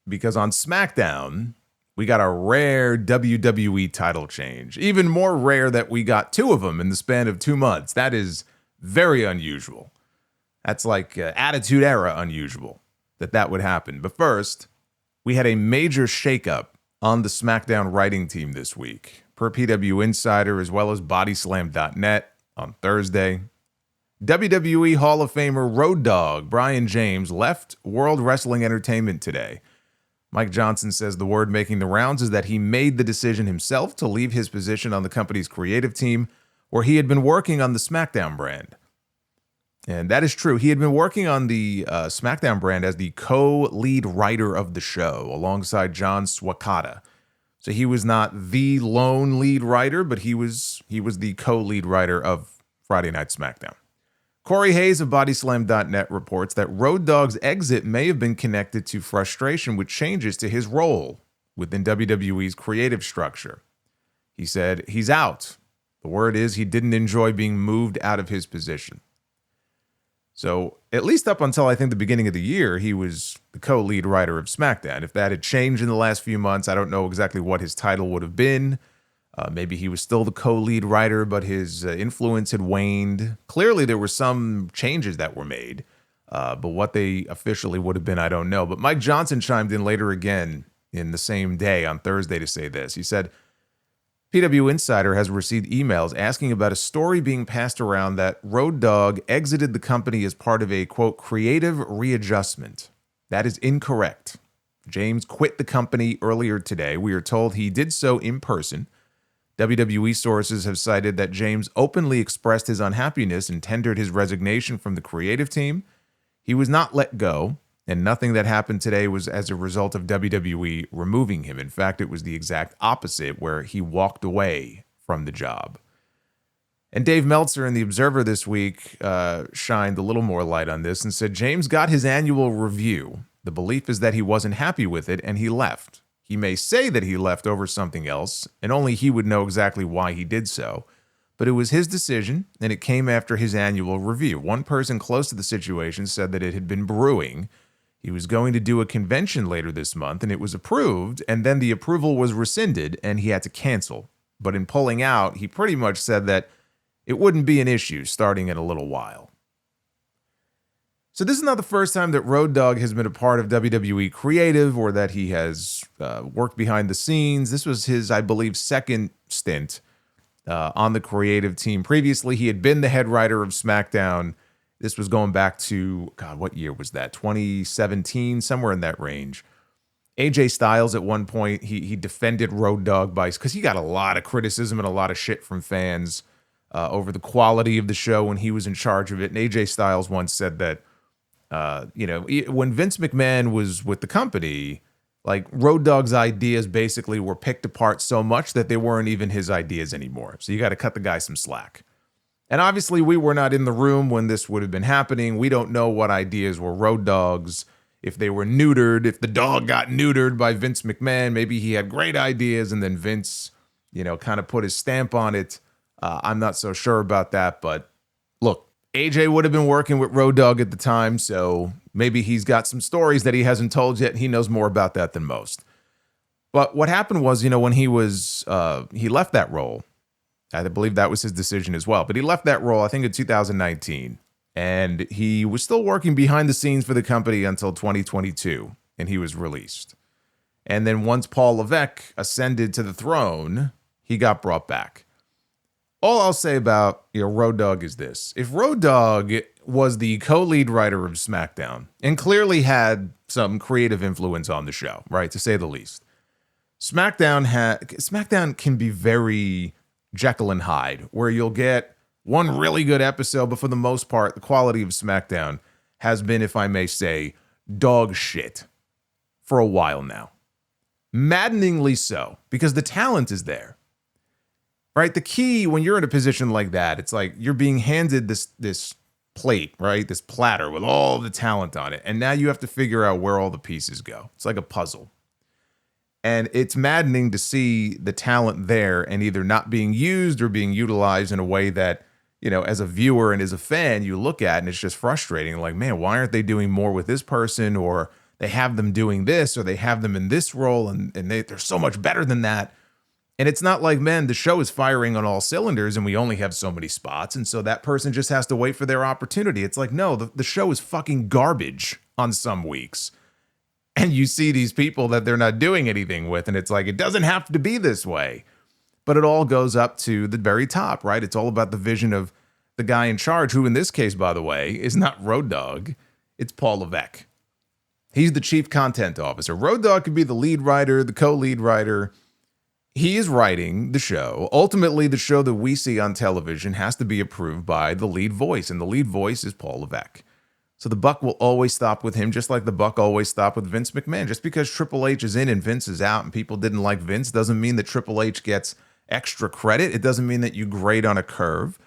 because on SmackDown, we got a rare WWE title change. Even more rare that we got two of them in the span of 2 months. That is very unusual. That's like Attitude Era unusual that would happen. But first, we had a major shakeup on the SmackDown writing team this week, per PW Insider as well as Bodyslam.net on Thursday. WWE Hall of Famer Road Dogg Brian James left World Wrestling Entertainment today. Mike Johnson says the word making the rounds is that he made the decision himself to leave his position on the company's creative team, where he had been working on the SmackDown brand. And that is true. He had been working on the SmackDown brand as the co-lead writer of the show alongside John Swakata. So he was not the lone lead writer, but he was the co-lead writer of Friday Night SmackDown. Corey Hayes of Bodyslam.net reports that Road Dogg's exit may have been connected to frustration with changes to his role within WWE's creative structure. He said, he's out. The word is he didn't enjoy being moved out of his position. So at least up until I think the beginning of the year, he was the co-lead writer of SmackDown. If that had changed in the last few months, I don't know exactly what his title would have been. Maybe he was still the co-lead writer, but his influence had waned. Clearly, there were some changes that were made, but what they officially would have been, I don't know. But Mike Johnson chimed in later again in the same day on Thursday to say this. He said, PW Insider has received emails asking about a story being passed around that Road Dogg exited the company as part of a, quote, creative readjustment. That is incorrect. James quit the company earlier today. We are told he did so in person. WWE sources have cited that James openly expressed his unhappiness and tendered his resignation from the creative team. He was not let go, and nothing that happened today was as a result of WWE removing him. In fact, it was the exact opposite, where he walked away from the job. And Dave Meltzer in The Observer this week shined a little more light on this and said, James got his annual review. The belief is that he wasn't happy with it, and he left. He may say that he left over something else, and only he would know exactly why he did so. But it was his decision, and it came after his annual review. One person close to the situation said that it had been brewing. He was going to do a convention later this month, and it was approved, and then the approval was rescinded, and he had to cancel. But in pulling out, he pretty much said that it wouldn't be an issue starting in a little while. So this is not the first time that Road Dogg has been a part of WWE Creative or that he has worked behind the scenes. This was his, I believe, second stint on the creative team. Previously, he had been the head writer of SmackDown. This was going back to, God, what year was that? 2017, somewhere in that range. AJ Styles at one point, he defended Road Dogg because he got a lot of criticism and a lot of shit from fans over the quality of the show when he was in charge of it. And AJ Styles once said that, when Vince McMahon was with the company, like Road Dogg's ideas basically were picked apart so much that they weren't even his ideas anymore. So you got to cut the guy some slack. And obviously we were not in the room when this would have been happening. We don't know what ideas were Road Dogg's, if they were neutered, if the dog got neutered by Vince McMahon. Maybe he had great ideas and then Vince, kind of put his stamp on it. I'm not so sure about that, but look, AJ would have been working with Road Dogg at the time, so maybe he's got some stories that he hasn't told yet. He knows more about that than most. But what happened was, when he left that role, I believe that was his decision as well, but he left that role, I think in 2019, and he was still working behind the scenes for the company until 2022, and he was released. And then once Paul Levesque ascended to the throne, he got brought back. All I'll say about Road Dogg is this. If Road Dogg was the co-lead writer of SmackDown and clearly had some creative influence on the show, right, to say the least, SmackDown can be very Jekyll and Hyde, where you'll get one really good episode, but for the most part, the quality of SmackDown has been, if I may say, dog shit for a while now. Maddeningly so, because the talent is there. Right, the key when you're in a position like that, it's like you're being handed this plate, right? This platter with all the talent on it. And now you have to figure out where all the pieces go. It's like a puzzle. And it's maddening to see the talent there and either not being used or being utilized in a way that, as a viewer and as a fan, you look at and it's just frustrating. Like, man, why aren't they doing more with this person? Or they have them doing this or they have them in this role and they're so much better than that. And it's not like, man, the show is firing on all cylinders and we only have so many spots. And so that person just has to wait for their opportunity. It's like, no, the show is fucking garbage on some weeks. And you see these people that they're not doing anything with. And it's like, it doesn't have to be this way. But it all goes up to the very top, right? It's all about the vision of the guy in charge, who in this case, by the way, is not Road Dogg. It's Paul Levesque. He's the chief content officer. Road Dogg could be the lead writer, the co-lead writer. He is writing the show. Ultimately, the show that we see on television has to be approved by the lead voice, and the lead voice is Paul Levesque. So the buck will always stop with him, just like the buck always stopped with Vince McMahon. Just because Triple H is in and Vince is out and people didn't like Vince doesn't mean that Triple H gets extra credit. It doesn't mean that you grade on a curve.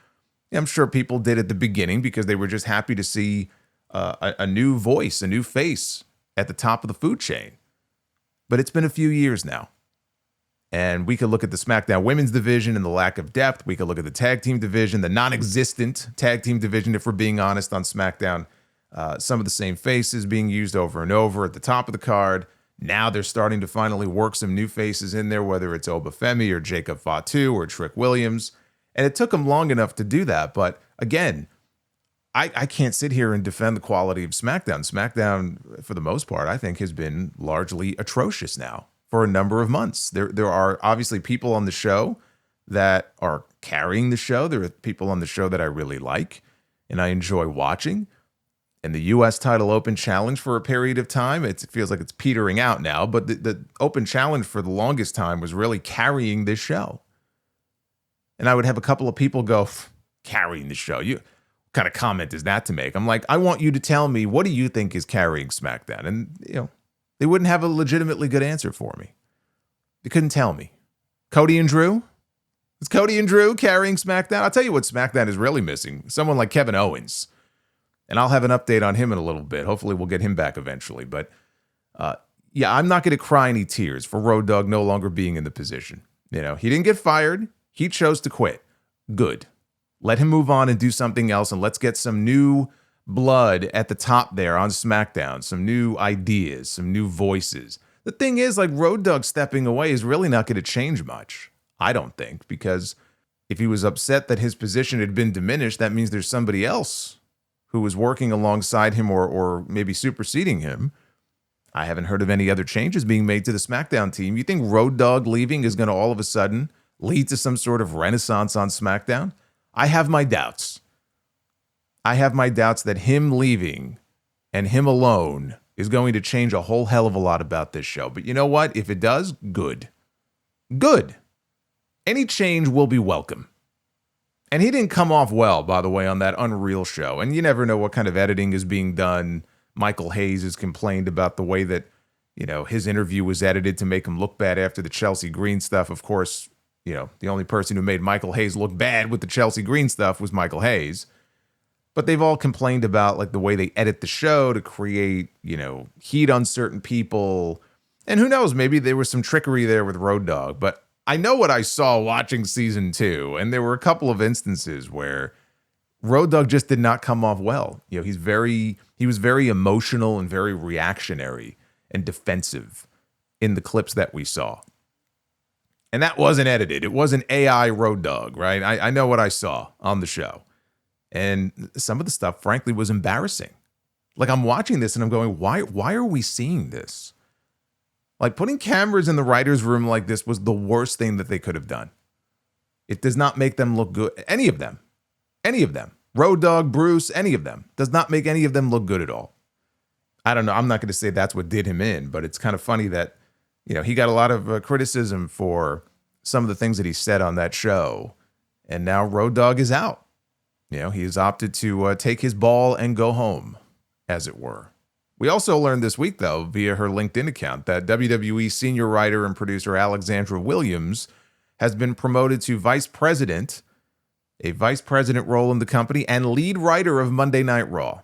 I'm sure people did at the beginning because they were just happy to see a new voice, a new face at the top of the food chain. But it's been a few years now. And we could look at the SmackDown women's division and the lack of depth. We could look at the tag team division, the non-existent tag team division, if we're being honest, on SmackDown. Some of the same faces being used over and over at the top of the card. Now they're starting to finally work some new faces in there, whether it's Obafemi or Jacob Fatu or Trick Williams. And it took them long enough to do that. But again, I can't sit here and defend the quality of SmackDown. SmackDown, for the most part, I think has been largely atrocious now for a number of months. There are obviously people on the show that are carrying the show. There are people on the show that I really like and I enjoy watching. And the U.S. title open challenge for a period of time, it feels like it's petering out now, but the open challenge for the longest time was really carrying this show. And I would have a couple of people go, carrying the show? What kind of comment is that to make? I'm like, I want you to tell me, what do you think is carrying SmackDown? And, they wouldn't have a legitimately good answer for me. They couldn't tell me. Cody and Drew? Is Cody and Drew carrying SmackDown? I'll tell you what SmackDown is really missing. Someone like Kevin Owens. And I'll have an update on him in a little bit. Hopefully we'll get him back eventually. But I'm not going to cry any tears for Road Dogg no longer being in the position. He didn't get fired. He chose to quit. Good. Let him move on and do something else, and let's get some new blood at the top there on SmackDown, some new ideas, some new voices. The thing is, like, Road Dogg stepping away is really not going to change much, I don't think, because if he was upset that his position had been diminished, that means there's somebody else who was working alongside him or maybe superseding him. I haven't heard of any other changes being made to the SmackDown team. You think Road Dogg leaving is going to all of a sudden lead to some sort of renaissance on SmackDown? I have my doubts. I have my doubts that him leaving and him alone is going to change a whole hell of a lot about this show. But you know what? If it does, good. Good. Any change will be welcome. And he didn't come off well, by the way, on that Unreal show. And you never know what kind of editing is being done. Michael Hayes has complained about the way that, his interview was edited to make him look bad after the Chelsea Green stuff. Of course, the only person who made Michael Hayes look bad with the Chelsea Green stuff was Michael Hayes. But they've all complained about like the way they edit the show to create, heat on certain people. And who knows, maybe there was some trickery there with Road Dogg. But I know what I saw watching season 2. And there were a couple of instances where Road Dogg just did not come off well. He was very emotional and very reactionary and defensive in the clips that we saw. And that wasn't edited. It wasn't AI Road Dogg, right? I know what I saw on the show. And some of the stuff, frankly, was embarrassing. Like, I'm watching this and I'm going, why are we seeing this? Like, putting cameras in the writer's room like this was the worst thing that they could have done. It does not make them look good. Any of them. Road Dogg, Bruce, any of them. Does not make any of them look good at all. I don't know. I'm not going to say that's what did him in, but it's kind of funny that, he got a lot of criticism for some of the things that he said on that show. And now Road Dogg is out. He has opted to take his ball and go home, as it were. We also learned this week, though, via her LinkedIn account, that WWE senior writer and producer Alexandra Williams has been promoted to vice president, a vice president role in the company, and lead writer of Monday Night Raw.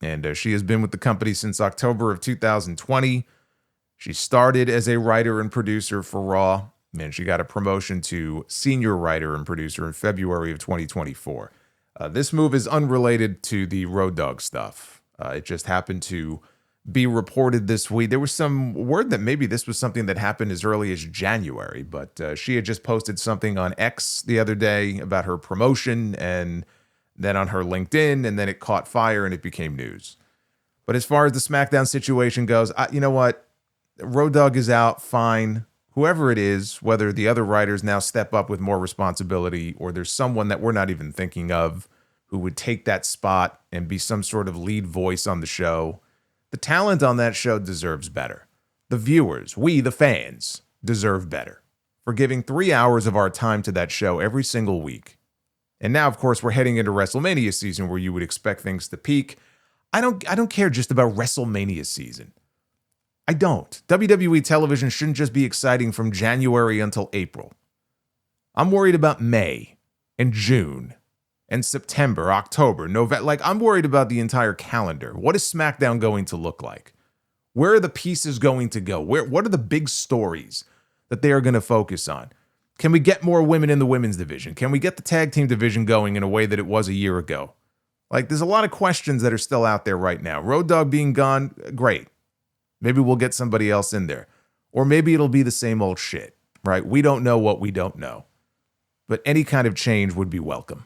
And she has been with the company since October of 2020. She started as a writer and producer for Raw, and she got a promotion to senior writer and producer in February of 2024. This move is unrelated to the Road Dogg stuff. It just happened to be reported this week. There was some word that maybe this was something that happened as early as January, but she had just posted something on X the other day about her promotion, and then on her LinkedIn, and then it caught fire and it became news. But as far as the SmackDown situation goes, you know what? Road Dogg is out, fine. Whoever it is, whether the other writers now step up with more responsibility or there's someone that we're not even thinking of who would take that spot and be some sort of lead voice on the show, the talent on that show deserves better. The viewers, we, the fans, deserve better for giving 3 hours of our time to that show every single week. And now, of course, we're heading into WrestleMania season where you would expect things to peak. I don't care just about WrestleMania season. I don't. WWE television shouldn't just be exciting from January until April. I'm worried about May and June and September, October, November. Like, I'm worried about the entire calendar. What is SmackDown going to look like? Where are the pieces going to go? What are the big stories that they are going to focus on? Can we get more women in the women's division? Can we get the tag team division going in a way that it was a year ago? Like, there's a lot of questions that are still out there right now. Road Dogg being gone, great. Maybe we'll get somebody else in there. Or maybe it'll be the same old shit, right? We don't know what we don't know. But any kind of change would be welcome.